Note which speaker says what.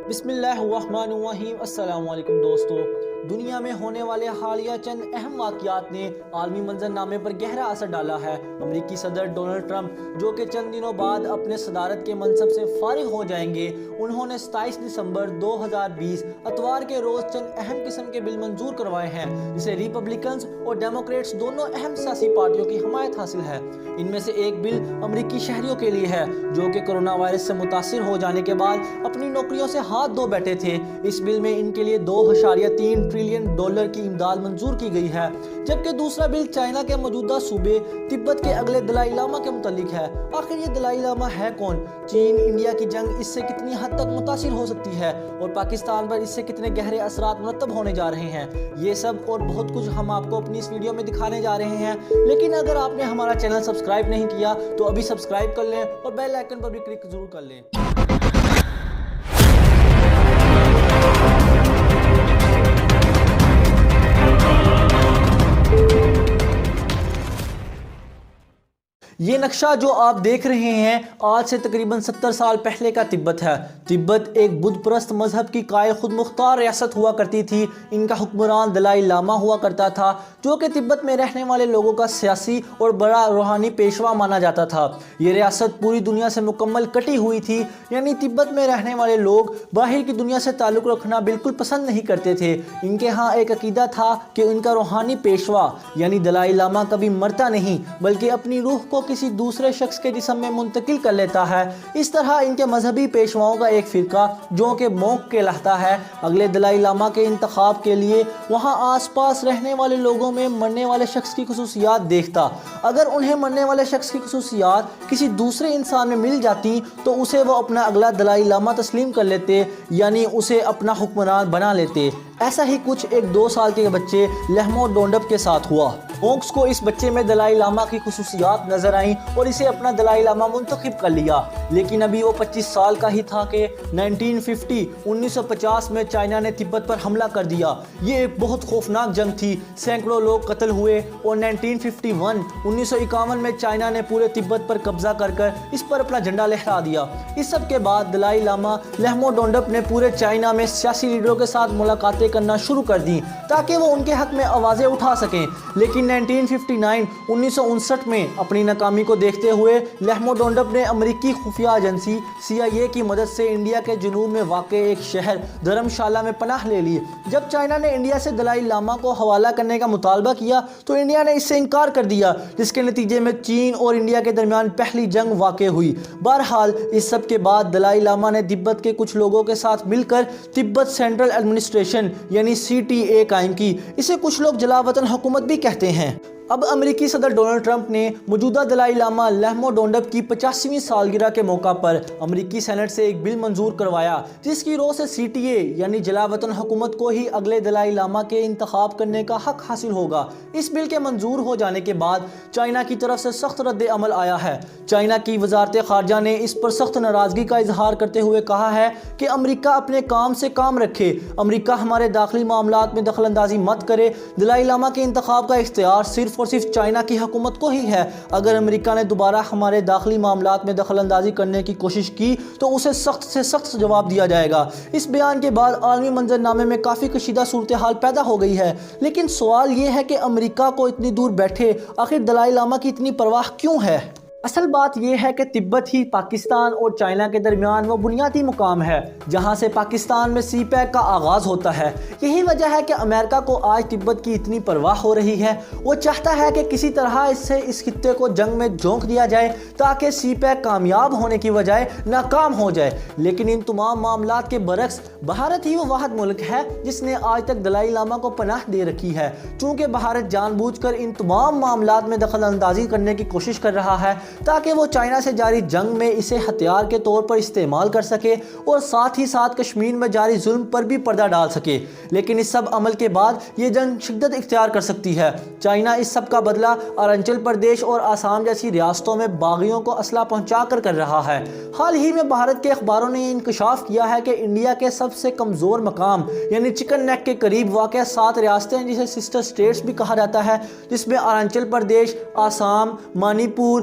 Speaker 1: بسم اللہ الرحمن الرحیم۔ السلام علیکم دوستو۔ دنیا میں ہونے والے حالیہ چند اہم واقعات نے عالمی منظر نامے پر گہرا اثر ڈالا ہے۔ امریکی صدر ڈونلڈ ٹرمپ جو کہ چند دنوں بعد اپنے صدارت کے منصب سے فارغ ہو جائیں گے، انہوں نے 27 دسمبر 2020 اتوار کے روز چند اہم قسم کے بل منظور کروائے ہیں، جسے ریپبلکنز اور ڈیموکریٹس دونوں اہم سیاسی پارٹیوں کی حمایت حاصل ہے۔ ان میں سے ایک بل امریکی شہریوں کے لیے ہے جو کہ کرونا وائرس سے متاثر ہو جانے کے بعد اپنی نوکریوں سے ہاتھ دھو بیٹھے تھے۔ اس بل میں ان کے لیے $2.3 ٹریلین کی امداد منظور کی گئی ہے، جبکہ دوسرا بل چائنا کے موجودہ صوبے تبت کے اگلے دلائی لاما کے متعلق ہے۔ آخر یہ دلائی لاما ہے کون؟ چین انڈیا کی جنگ اس سے کتنی حد تک متاثر ہو سکتی ہے اور پاکستان پر اس سے کتنے گہرے اثرات مرتب ہونے جا رہے ہیں؟ یہ سب اور بہت کچھ ہم آپ کو اپنی اس ویڈیو میں دکھانے جا رہے ہیں، لیکن اگر آپ نے ہمارا چینل سبسکرائب نہیں کیا تو ابھی سبسکرائب کر لیں اور بیل آئیکن پر بھی کلک ضرور کر لیں۔ یہ نقشہ جو آپ دیکھ رہے ہیں آج سے تقریباً 70 سال پہلے کا تبت ہے۔ تبت ایک بدھ پرست مذہب کی قائل خود مختار ریاست ہوا کرتی تھی۔ ان کا حکمران دلائی لاما ہوا کرتا تھا، جو کہ تبت میں رہنے والے لوگوں کا سیاسی اور بڑا روحانی پیشوا مانا جاتا تھا۔ یہ ریاست پوری دنیا سے مکمل کٹی ہوئی تھی، یعنی تبت میں رہنے والے لوگ باہر کی دنیا سے تعلق رکھنا بالکل پسند نہیں کرتے تھے۔ ان کے ہاں ایک عقیدہ تھا کہ ان کا روحانی پیشوا یعنی دلائی لاما کبھی مرتا نہیں بلکہ اپنی روح کو کسی دوسرے شخص کے جسم میں منتقل کر لیتا ہے۔ اس طرح ان کے مذہبی پیشواؤں کا ایک فرقہ جو کہ مونک کہلاتا ہے، اگلے دلائی لاما کے انتخاب کے لیے وہاں آس پاس رہنے والے لوگوں میں مرنے والے شخص کی خصوصیات دیکھتا۔ اگر انہیں مرنے والے شخص کی خصوصیات کسی دوسرے انسان میں مل جاتی تو اسے وہ اپنا اگلا دلائی لاما تسلیم کر لیتے، یعنی اسے اپنا حکمران بنا لیتے۔ ایسا ہی کچھ ایک 2 سال کے بچے لہمو ڈونڈپ کے ساتھ ہوا۔ مونکس کو اس بچے میں دلائی لاما کی خصوصیات نظر آئیں اور اسے اپنا دلائی لاما منتخب کر لیا، لیکن ابھی وہ 25 سال کا ہی تھا کہ 1950 میں چائنا نے تبت پر حملہ کر دیا۔ یہ ایک بہت خوفناک جنگ تھی، سینکڑوں لوگ قتل ہوئے اور 1951 میں چائنا نے پورے تبت پر قبضہ کر اس پر اپنا جھنڈا لہرا دیا۔ اس سب کے بعد دلائی لاما لہمو ڈونڈپ نے پورے چائنا میں سیاسی لیڈروں کے ساتھ ملاقاتیں کرنا شروع کر دیں تاکہ وہ ان کے حق میں آوازیں اٹھا سکیں، لیکن 1959 میں اپنی ناکامی کو دیکھتے ہوئے لہمو ڈونڈپ نے امریکی خفیہ ایجنسی CIA کی مدد سے انڈیا کے جنوب میں واقع ایک شہر دھرم شالہ میں پناہ لے لی۔ جب چائنا نے انڈیا سے دلائی لاما کو حوالہ کرنے کا مطالبہ کیا تو انڈیا نے اس سے انکار کر دیا، جس کے نتیجے میں چین اور انڈیا کے درمیان پہلی جنگ واقع ہوئی۔ بہرحال اس سب کے بعد دلائی لاما نے تبت کے کچھ لوگوں کے ساتھ مل کر تبت سینٹرل ایڈمنسٹریشن یعنی CTA قائم کی۔ اسے کچھ لوگ جلا وطن حکومت بھی کہتے ہیں۔ اب امریکی صدر ڈونلڈ ٹرمپ نے موجودہ دلائی لاما لہمو ڈونڈپ کی 85ویں سالگرہ کے موقع پر امریکی سینٹ سے ایک بل منظور کروایا، جس کی روح سے CTA یعنی جلا وطن حکومت کو ہی اگلے دلائی لاما کے انتخاب کرنے کا حق حاصل ہوگا۔ اس بل کے منظور ہو جانے کے بعد چائنا کی طرف سے سخت رد عمل آیا ہے۔ چائنا کی وزارت خارجہ نے اس پر سخت ناراضگی کا اظہار کرتے ہوئے کہا ہے کہ امریکہ اپنے کام سے کام رکھے، امریکہ ہمارے داخلی معاملات میں دخل اندازی مت کرے۔ دلائی لاما کے انتخاب کا اختیار صرف اور صرف چائنا کی حکومت کو ہی ہے۔ اگر امریکہ نے دوبارہ ہمارے داخلی معاملات میں دخل اندازی کرنے کی کوشش کی تو اسے سخت سے سخت جواب دیا جائے گا۔ اس بیان کے بعد عالمی منظر نامے میں کافی کشیدہ صورتحال پیدا ہو گئی ہے، لیکن سوال یہ ہے کہ امریکہ کو اتنی دور بیٹھے آخر دلائی لاما کی اتنی پرواہ کیوں ہے؟ اصل بات یہ ہے کہ تبت ہی پاکستان اور چائنا کے درمیان وہ بنیادی مقام ہے جہاں سے پاکستان میں CPEC کا آغاز ہوتا ہے۔ یہی وجہ ہے کہ امریکہ کو آج تبت کی اتنی پرواہ ہو رہی ہے۔ وہ چاہتا ہے کہ کسی طرح اس خطے کو جنگ میں جھونک دیا جائے تاکہ CPEC کامیاب ہونے کی بجائے ناکام ہو جائے۔ لیکن ان تمام معاملات کے برعکس بھارت ہی وہ واحد ملک ہے جس نے آج تک دلائی لاما کو پناہ دے رکھی ہے۔ چونکہ بھارت جان بوجھ کر ان تمام معاملات میں دخل اندازی کرنے کی کوشش کر رہا ہے تاکہ وہ چائنا سے جاری جنگ میں اسے ہتھیار کے طور پر استعمال کر سکے اور ساتھ ہی ساتھ کشمیر میں جاری ظلم پر بھی پردہ ڈال سکے، لیکن اس سب عمل کے بعد یہ جنگ شدت اختیار کر سکتی ہے۔ چائنا اس سب کا بدلہ اروناچل پردیش اور آسام جیسی ریاستوں میں باغیوں کو اسلحہ پہنچا کر رہا ہے۔ حال ہی میں بھارت کے اخباروں نے یہ انکشاف کیا ہے کہ انڈیا کے سب سے کمزور مقام یعنی چکن نیک کے قریب واقع 7 ریاستیں جسے سسٹر سٹیٹس بھی کہا جاتا ہے، جس میں اروناچل پردیش، آسام، منی پور،